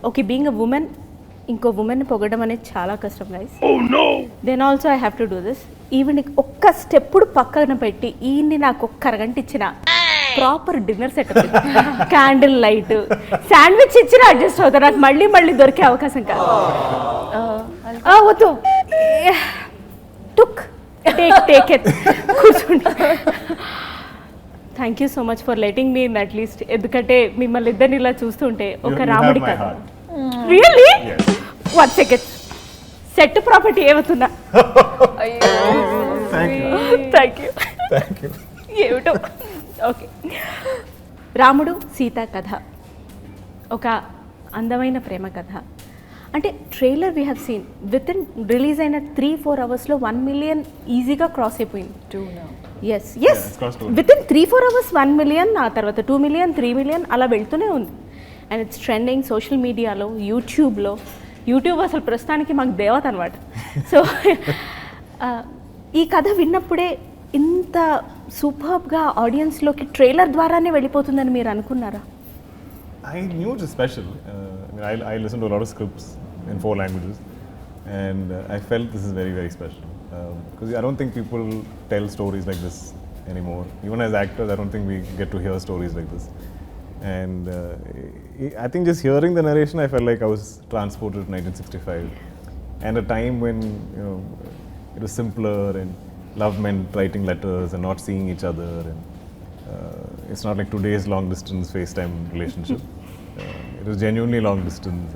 Okay, being a woman, ఇంకో ఉమెన్ని పొగడం అనేది చాలా కష్టం guys. Then also I have to do this. ఈవిని ఒక్క స్టెప్పుడు పక్కన పెట్టి ఈయన్ని నాకు ఒక్క అరగంట ఇచ్చిన proper dinner set, candle light, sandwich ఇచ్చిన అడ్జస్ట్ అవుతారు. నాకు మళ్ళీ మళ్ళీ దొరికే అవకాశం కాదు. వద్దు, టుక్ టేక్ ఇట్, కూర్చోండి. Thank you so much for letting me in at least. ఎందుకంటే మిమ్మల్ని ఇద్దరిని ఇలా చూస్తుంటే ఒక రాముడి కథ. రియల్లీ? 1 సెకండ్, సెట్ ప్రాపర్టీ ఏమవుతుందా? Thank you. ఏమిటో. ఓకే, రాముడు సీత కథ ఒక అందమైన ప్రేమ కథ. అంటే trailer we have seen within release అయిన 3-4 అవర్స్లో 1 మిలియన్ ఈజీగా క్రాస్ అయిపోయింది. Yes within 3-4 hours 1 million, ఆ తర్వాత 2 మిలియన్, 3 మిలియన్ అలా వెళ్తూనే ఉంది. అండ్ ఇట్స్ ట్రెండింగ్ సోషల్ మీడియాలో, యూట్యూబ్ అసలు ప్రస్తుతానికి మాకు దేవత అనమాట. సో ఈ కథ విన్నప్పుడే ఇంత సూపర్బ్గా ఆడియన్స్లోకి ట్రైలర్ ద్వారానే వెళ్ళిపోతుందని మీరు అనుకున్నారా? I knew it was special. I listened to a lot of scripts in 4 languages, and I felt this is very, very special. Because I don't think people tell stories like this anymore. Even as actors, I don't think we get to hear stories like this. And I think just hearing the narration, I felt like I was transported to 1965, and a time when it was simpler and love meant writing letters and not seeing each other, and it's not like today's long distance FaceTime relationship. It was genuinely long distance,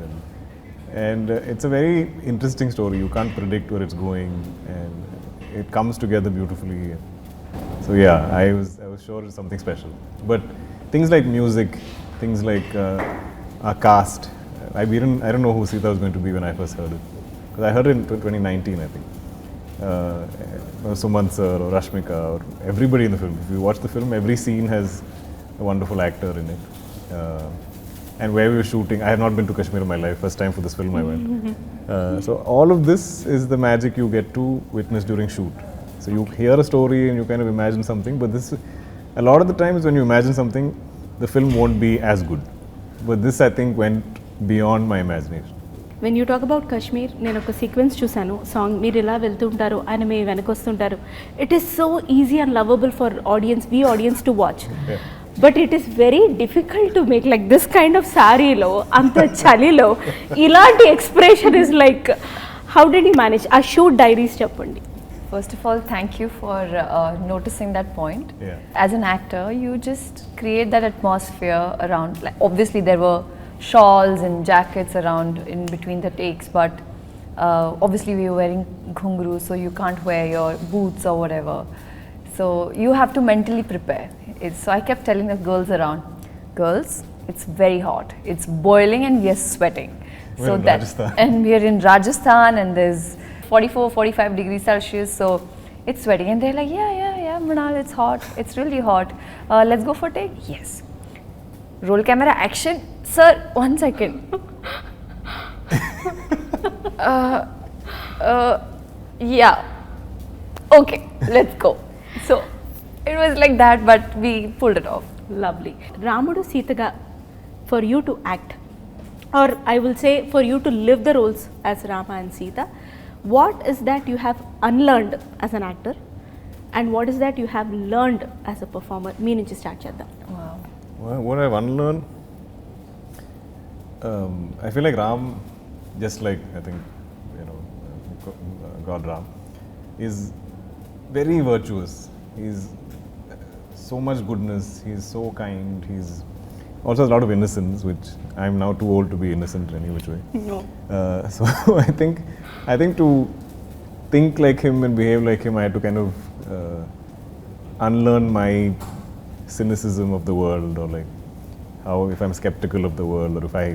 and it's a very interesting story. You can't predict where it's going, and it comes together beautifully. So yeah, I was sure it's something special. But things like music, things like our cast, I don't know who Sita was going to be when I first heard it, because I heard it in 2019, I think. Sumant sir or Rashmika or everybody in the film. If you watch the film, every scene has a wonderful actor in it. And where we were shooting, I have not been to Kashmir in my life. First time for this film I went. So all of this is the magic you get to witness during shoot. So you hear a story and you kind of imagine something, but this, a lot of the times when you imagine something, the film won't be as good. But this, I think, went beyond my imagination. When you talk about Kashmir, నేను ఒక sequence చూశాను. Song మీరు ఇలా వెళ్తుంటారు, ఆయన మీ వెనకొస్తుంటారు. It is so easy and lovable for audience to watch. But it is very difficult to make like this kind of సారీలో, అంత చలిలో ఇలాంటి expression is like, how did you manage? ఆ షూట్ డైరీస్ చెప్పండి. First of all, thank you for noticing that point. As an actor, you just create that atmosphere around. Like, obviously, there were shawls and jackets around in between the takes, but obviously we were wearing ghungrus, so you can't wear your boots or whatever. So you have to mentally prepare. So I kept telling the girls around, girls, it's very hot, it's boiling and we are sweating. And we are in Rajasthan and there's 44-45 degrees Celsius, so it's sweating. And they're like, yeah, Mrunal, it's hot, it's really hot. Let's go for a take? Yes. Roll camera, action. Sir, 1 second. Yeah. Okay, let's go. So it was like that, but we pulled it off. Lovely. Ramudu Sitaga, for you to act, or I will say for you to live the roles as Rama and Sita, what is that you have unlearned as an actor, and what is that you have learned as a performer? Me nunchi start cheddam. Wow. What I've unlearned, I feel like Ram, just like I think God Ram, is very virtuous. He's so much goodness. He's so kind. He's also has a lot of innocence, which I'm now too old to be innocent in any which way. No. So I think to think like him and behave like him, I had to kind of unlearn my cynicism of the world, or like how if I'm skeptical of the world, or if I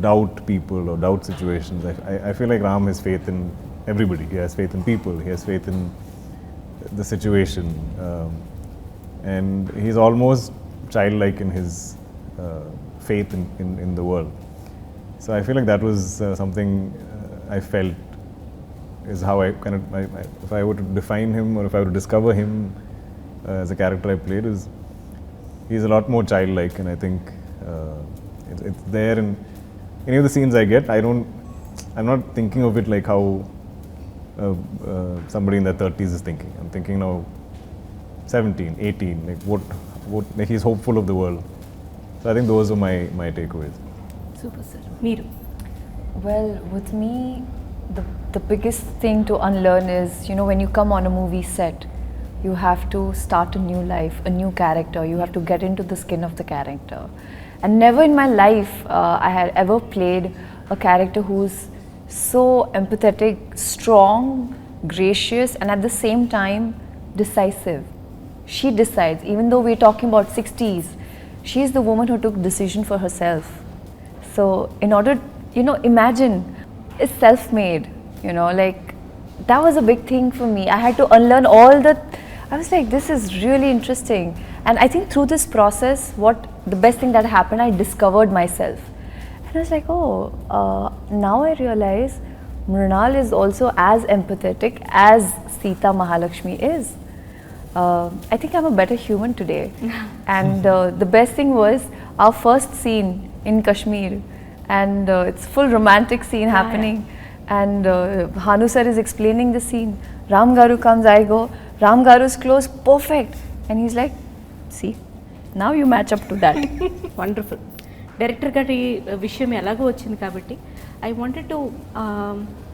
doubt people or doubt situations. I feel like Ram has faith in everybody. He has faith in people. He has faith in the situation, and he's almost childlike in his faith in the world. So I feel like that was something I felt is how I kind of, if I were to define him or if I were to discover him as a character I played, is he's a lot more childlike, and I think It's there in any of the scenes I get. I'm not thinking of it like how somebody in their 30s is thinking. I'm thinking now 17, 18, like what like he's hopeful of the world. So I think those are my takeaways. Super, sir. Meeru. Well, with me, the biggest thing to unlearn is, you know, when you come on a movie set, you have to start a new life, a new character. You have to get into the skin of the character. And never in my life I had ever played a character who's so empathetic, strong, gracious, and at the same time decisive. She decides, even though we're talking about 60s, she's the woman who took decision for herself. So in order, you know, imagine, it's self-made, you know, like that was a big thing for me. I had to unlearn all the, I was like, this is really interesting. And I think through this process, the best thing that happened, I discovered myself. And I was like, now I realize Mrunal is also as empathetic as Sita Mahalakshmi is. I think I'm a better human today. And the best thing was our first scene in Kashmir, and it's full romantic scene happening. And Hanu sir is explaining the scene. Ram Garu comes, I go, Ram Garu's close, perfect. And he's like, see, now you match up to that. Wonderful director గారి విషయం ఎలాగో వచ్చింది కాబట్టి I wanted to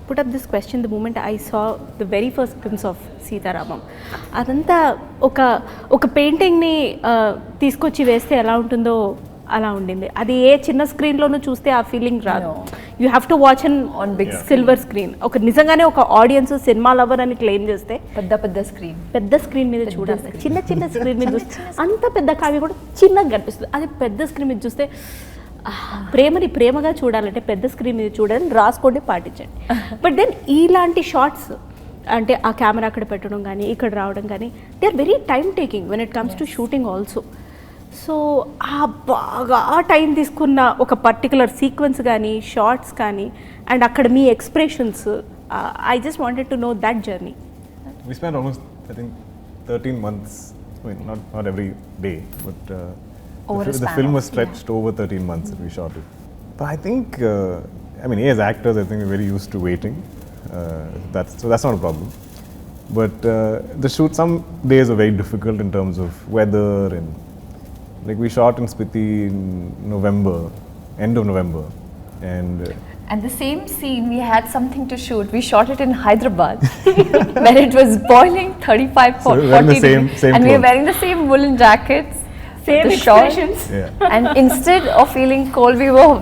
put up this question the moment I saw the very first glimpse of Sita Ramam. అదంతా ఒక పెయింటింగ్ని తీసుకొచ్చి వేస్తే ఎలా ఉంటుందో అలా ఉండింది. అది ఏ చిన్న స్క్రీన్లోనూ చూస్తే ఆ ఫీలింగ్ రాదు. You have to watch on big silver screen. ఒక నిజంగానే ఒక ఆడియన్స్ సినిమా లవర్ అని క్లెయిమ్ చేస్తే పెద్ద స్క్రీన్ మీద చూడాలి. చిన్న స్క్రీన్ మీద చూస్తే అంత పెద్ద కావ్య కూడా చిన్నగా కనిపిస్తుంది. అది పెద్ద స్క్రీన్ మీద చూస్తే ప్రేమని ప్రేమగా చూడాలంటే పెద్ద స్క్రీన్ మీద చూడాలని రాసుకోండి, పాటించండి. బట్ దెన్ ఇలాంటి షార్ట్స్ అంటే ఆ కెమెరా అక్కడ పెట్టడం కానీ ఇక్కడ రావడం కానీ they are very time taking when it comes to shooting also. So బాగా టైం తీసుకున్న ఒక పర్టికులర్ సీక్వెన్స్ కానీ షార్ట్స్ కానీ అండ్ అక్కడ మీ expressions, I just wanted to know that journey. We spent almost, I think, 13 months. I mean, not every day, but the film was stretched over 13 months that we shot it. But I think, I mean, as actors, I think we're very used to waiting. So that's not a problem. But the shoot, some days are very difficult in terms of weather, and like we shot in Spiti in November, end of November, and the same scene we had something to shoot. We shot it in Hyderabad, where it was boiling 35, 40 degrees, and we were wearing the same woolen jackets, same expressions. yeah. And instead of feeling cold,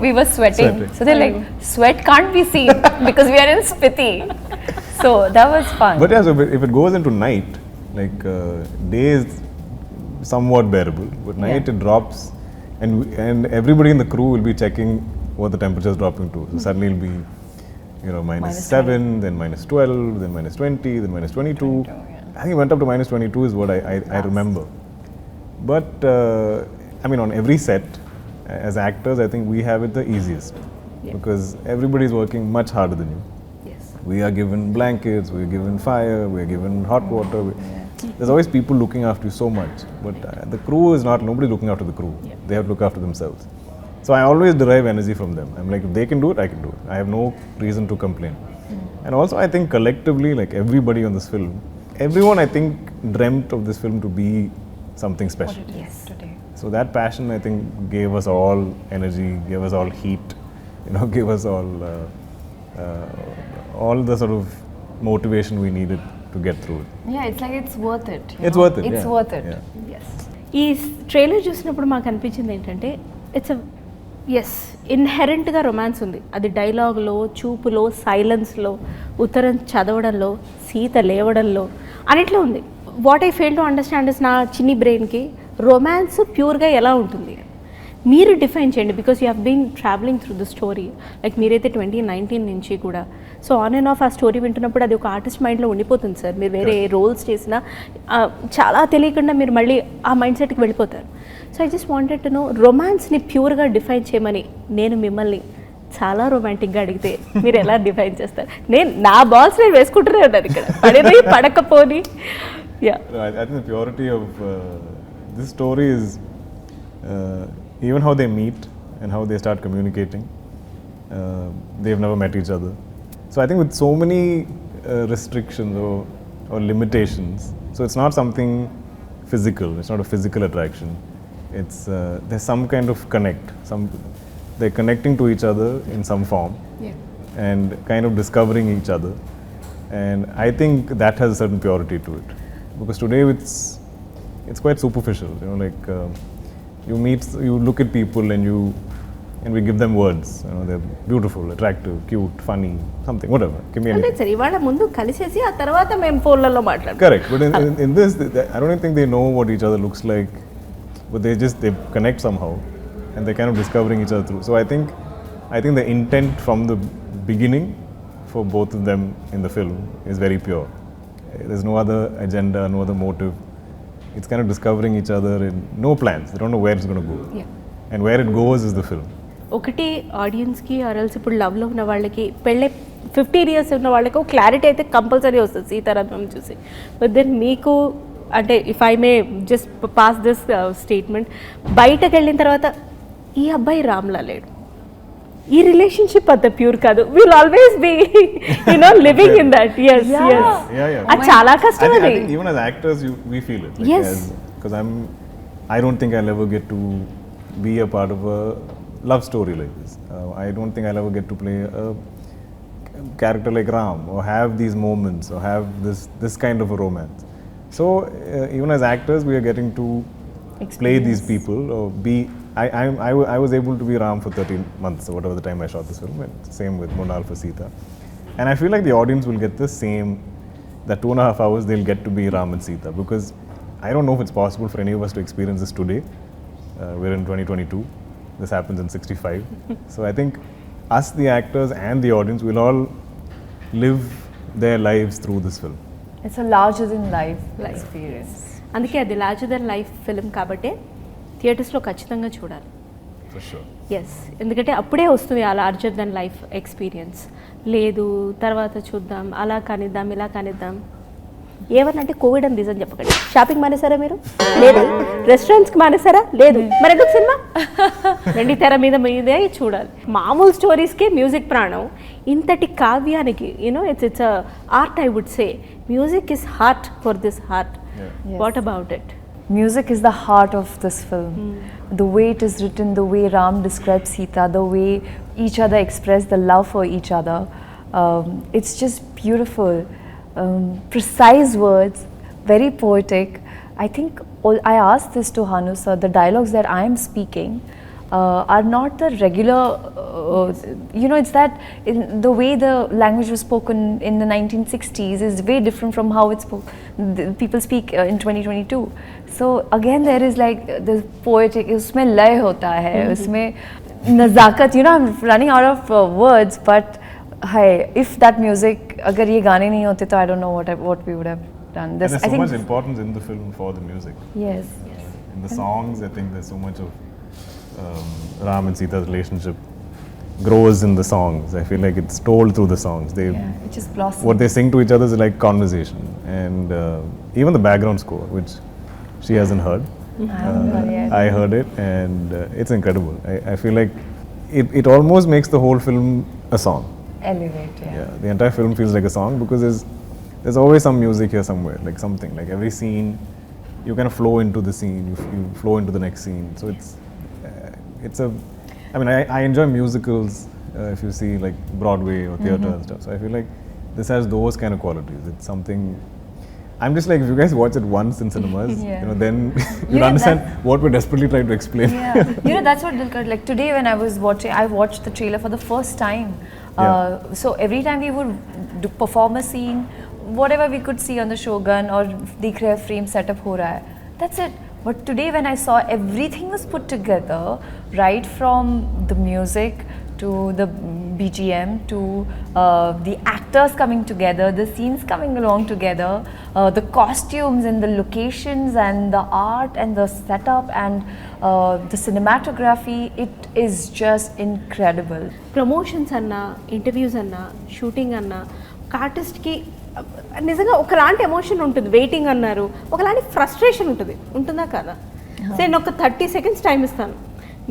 we were sweating. So they're like, sweat can't be seen because we are in Spiti. So that was fun. But yeah, so if it goes into night, like day is somewhat bearable, but night it drops, and everybody in the crew will be checking what the temperature is dropping to. So suddenly it'll be, you know, -7, then -12, then -20, then -22. I think it went up to -22 is what I remember. But I mean, on every set, as actors, I think we have it the easiest because everybody is working much harder than you. Yes. We are given blankets, we are given fire, we are given hot water. There's always people looking after you so much, but the crew is not, nobody's looking after the crew. They have to look after themselves. So I always derive energy from them. I'm like, if they can do it, I can do it. I have no reason to complain. And also I think collectively, like everybody on this film, everyone I think dreamt of this film to be something special. Yesterday. So that passion I think gave us all energy, gave us all heat, you know, gave us all the sort of motivation we needed to get through it. Yeah, it's like it's worth it. It's worth it. It's worth it. Yes. ఈ trailer చూసినప్పుడు మాకు అనిపించింది ఏంటంటే it's ఇన్హెరెంట్గా romance ఉంది. అది డైలాగ్లో, చూపులో, సైలెన్స్లో, ఉత్తరం చదవడంలో, సీత లేవడంలో అన్నిట్లో ఉంది. What I fail to understand is నా చిన్ని బ్రెయిన్కి రొమాన్స్ ప్యూర్గా ఎలా ఉంటుంది మీరు డిఫైన్ చేయండి. Because you have been travelling through the story. Like మీరైతే 2019 నుంచి కూడా సో ఆన్ అండ్ ఆఫ్ ఆ స్టోరీ వింటున్నప్పుడు అది ఒక ఆర్టిస్ట్ మైండ్లో ఉండిపోతుంది సార్. మీరు వేరే రోల్స్ చేసినా చాలా తెలియకుండా మీరు మళ్ళీ ఆ మైండ్ సెట్కి వెళ్ళిపోతారు. So I just wanted to know రొమాన్స్ని ప్యూర్గా డిఫైన్ చేయమని నేను మిమ్మల్ని చాలా రొమాంటిక్గా అడిగితే మీరు ఎలా డిఫైన్ చేస్తారు? నేను నా బాల్స్ నేను వేసుకుంటూనే ఉన్నాను ఇక్కడ, పడిపోయి పడకపోని. I think the purity of this story is even how they meet and how they start communicating. They've never met each other. So I think with so many restrictions or limitations, so it's not something physical, it's not a physical attraction. It's there's some kind of connect. They're connecting to each other in some form, and kind of discovering each other. And I think that has a certain purity to it, because today it's quite superficial. You know, like you look at people and we give them words. You know, they're beautiful, attractive, cute, funny, something, whatever. Give me anything. సరే ఇవాళ ముందు కలిసేసి ఆ తర్వాత మేము ఫోన్లలో మాట్లాడతాం. Correct, but in this, I don't think they know what each other looks like, but they connect somehow, and they're kind of discovering each other through. So I think the intent from the beginning for both of them in the film is very pure. There's no other agenda, no other motive. It's kind of discovering each other in no plans. They don't know where it's going to go. And where it goes is the film. ఒకటి ఆడియన్స్కి ఆర్ఎల్స్ ఇప్పుడు లవ్లో ఉన్న వాళ్ళకి పెళ్ళే 15 years ఉన్న వాళ్ళకి ఒక క్లారిటీ అయితే కంపల్సరీ వస్తుంది సీతారామం చూసి. బట్ దెన్ మీకు అంటే if I may just pass this statement, బయటకు వెళ్ళిన తర్వాత ఈ అబ్బాయి రామ్లా లేడు, ఈ రిలేషన్షిప్ అంత ప్యూర్ కాదు, will always be living in that. అది చాలా కష్టం. అది even as actors we feel it, because I don't think I'll ever get to be a part of a love story like this. I don't think I'll ever get to play a character like Ram or have these moments or have this kind of a romance. So even as actors we are getting to play these people or be. I was able to be Ram for 13 months or whatever the time I shot this film, and same with Mrunal for Sita. And I feel like the audience will get the same, that 2.5 hours they'll get to be Ram and Sita, because I don't know if it's possible for any of us to experience this today. We're in 2022, this happens in 65. So I think us, the actors and the audience, will all live their lives through this film. It's a larger than life experience. అందుకే అది larger than life film కాబట్టి థియేటర్స్లో ఖచ్చితంగా చూడాలి. For sure. Yes, ఎందుకంటే అప్పుడే వస్తుంది ఆ లార్జర్ దెన్ లైఫ్ ఎక్స్పీరియన్స్. లేదు తర్వాత చూద్దాం, అలా కానిద్దాం, ఇలా కానిద్దాం, ఏమనంటే కోవిడ్ అని రీజన్ చెప్పకండి. షాపింగ్ మానేసారా మీరు? లేదు. రెస్టారెంట్స్కి మానేసారా? లేదు. మరి ఎందుకు సినిమా? రెండు తెర మీదే చూడాలి. మామూలు స్టోరీస్కే మ్యూజిక్ ప్రాణం. ఇంతటి కావ్యానికి it's art, I would say music is heart for this heart. What about it? Music is the heart of this film. The way it is written, the way Ram describes Sita, the way each other express the love for each other. It's just beautiful. Precise words, very poetic. I think I asked this to Hanu sir, the dialogues that I am speaking are not the regular, it's that the way the language was spoken in the 1960s is way different from how people speak in 2022. So again there is like this poetic, usme lay hota hai, usme nazakat, I'm running out of words, but hi, if that music, agar ye gaane nahi hote to I don't know what we would have done. And there's so much importance in the film for the music. Yes. In the songs, I think there's so much of Ram and Sita's relationship grows in the songs. I feel like it's told through the songs. It just blossoms. What they sing to each other is like conversation, and even the background score, which she hasn't heard. I heard it, and it's incredible. I feel like it almost makes the whole film a song. Elevate, the entire film feels like a song, because there's always some music here somewhere, like something, like every scene you kind of flow into the scene, you flow into the next scene. So I enjoy musicals, if you see like Broadway or theatre and stuff. So I feel like this has those kind of qualities. It's something, I'm just like, if you guys watch it once in cinemas, then you'll understand what we're desperately trying to explain. That's what Dulquer, like today when I watched the trailer for the first time. So every time we would perform a scene, whatever we could see on the Shogun or Dikh Rahe frame setup ho raha hai, that's it. But today when I saw everything was put together, right from the music to the BGM to the actors coming together, the scenes coming along together, the costumes and the locations and the art and the setup and the cinematography, it is just incredible. Promotions anna, interviews anna, shooting anna, ఒక ఆర్టిస్ట్కి నిజంగా ఒకలాంటి emotion ఉంటుంది. Waiting అన్నారు, ఒకలాంటి frustration ఉంటుందా కదా? నేను ఒక 30 seconds టైం ఇస్తాను,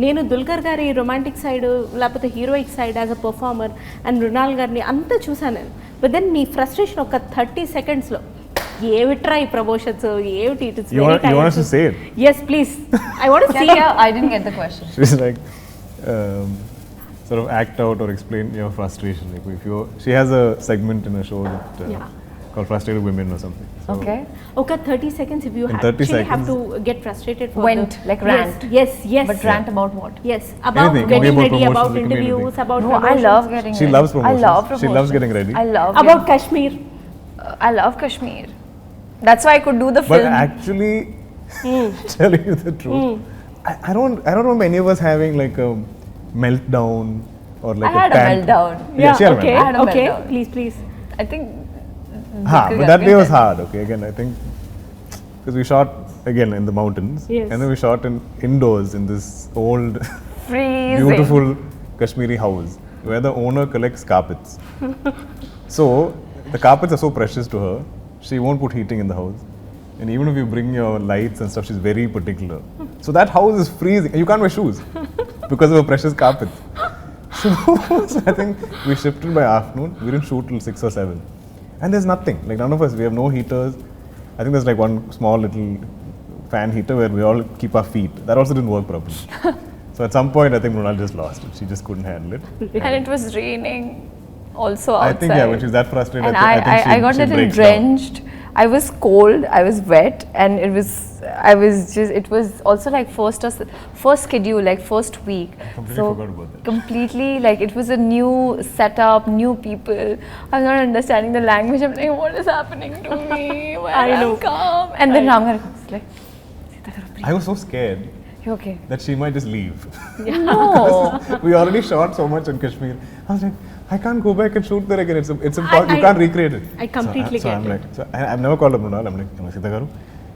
నేను దుల్కర్ గారి రొమాంటిక్ సైడ్ లేకపోతే heroic side as a performer and Mrunal గారిని అంతా చూసాను నేను. బట్ దెన్ మీ ఫ్రస్ట్రేషన్ ఒక 30 secondsలో ఏమిట్రా ఈ ప్రమోషన్స్ ఏమిటి it is You want us to say it? yes please I want to see Yeah, I didn't get the question. She's like, sort of act out or explain your frustration. Like if you, she has a segment in a show that Yeah. called Frustrated Women or something. So Okay. ఒక 30 seconds if you In 30 actually have seconds. to get frustrated for Went, like rant. yes But rant about what? yes about Anything, getting maybe about ready, about promotions, it can be interviews, anything. about No, I promotions. love getting She ready. loves promotions. I love She promotions. loves getting ready. I love about getting- Kashmir. I love Kashmir. That's why I could do the But film. actually, telling you the truth, I don't remember any of us having like a meltdown or like I had a pant. meltdown. Yeah, she had a okay I had a okay meltdown. please I think. But that day was hard. Okay, again I think because we shot again in the mountains, Yes. and then we shot indoors in this old, Freezing. beautiful Kashmiri house where the owner collects carpets. So the carpets are so precious to her, she won't put heating in the house. And even if you bring your lights and stuff, she's very particular. So that house is freezing. You can't wear shoes because of her precious carpets. So I think we shifted by afternoon. We didn't shoot till 6 or 7. And there's nothing. Like none of us, we have no heaters. I think there's like one small little fan heater where we all keep our feet. That also didn't work properly. So at some point, I think Mrunal just lost it. She just couldn't handle it. And it was raining also outside. I think, yeah, when she's that frustrated, And I think I got she a little breaks down. drenched. I was cold, I was wet, and it was also like first schedule, like first week. Completely forgot about that. Completely, like it was a new setup, new people. I was not understanding the language. I'm like, what is happening to me? Where I know. I'm calm. And then Ramgar was like, Sita Garu, I was so scared you okay? that she might just leave. No. We already shot so much in Kashmir. I was like, I can't go back and shoot there again. It's impossible. You can't recreate it. I completely so get I'm it. like, so I've never called up Mrunal. I'm like, Sita Garu,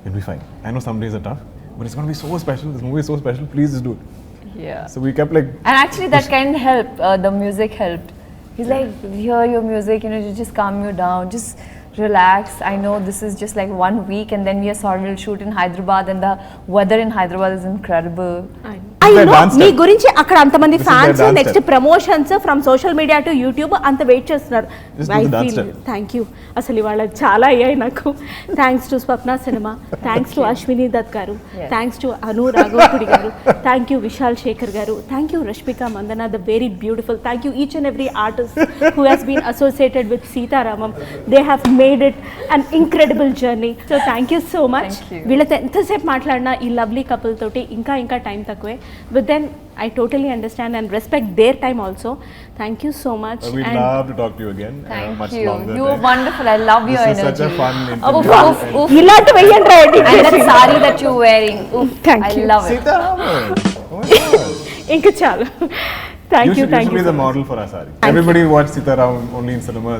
it'll be fine. I know some days are tough, but it's going to be so special. This movie is so special. Please just do it. Yeah. So we kept like, And actually, that kind of helped. The music helped. He's like, hear your music, you know, just calm you down, just relax. I know this is just like 1 week, and then we are sorry we'll shoot in Hyderabad, and the weather in Hyderabad is incredible. I their know dance me step. గురించి అక్కడ అంతమంది This is their fans dance next step. Promotions from social media to YouTube అంత wait చేస్తున్నారు. Just do the dance step. Thank you. అసలు ఇవాళ చాలా అయ్యాయి నాకు. Thanks to Swapna cinema, thanks to Ashwini Dutt గారు, థ్యాంక్స్ టు అను రాఘవపుడి గారు, థ్యాంక్ యూ విశాల్ శేఖర్ గారు, thank you Rashmika Mandanna the very beautiful, thank you each and every artist who has been associated with Sita Ramam. They have made it an incredible journey. So thank you so much. Thank you. వీళ్ళతో ఎంతసేపు మాట్లాడినా ఈ lovely couple తోటి ఇంకా time తక్కువే. But then I totally understand and respect their time also. Thank you so much. we'd and love to talk to you again. Thank much you. longer. You were wonderful. I love your This is energy. such a fun Oof, interview. oof, oof. ఇలాంటి వెయ్యండి And that sari that you're wearing. Oof, Thank I you. love it. Sita Raman. Oh my God. ఇంకా చాలు. Thank you, You should thank be you. the model for our sari. Everybody watch Sita Raman only in cinemas.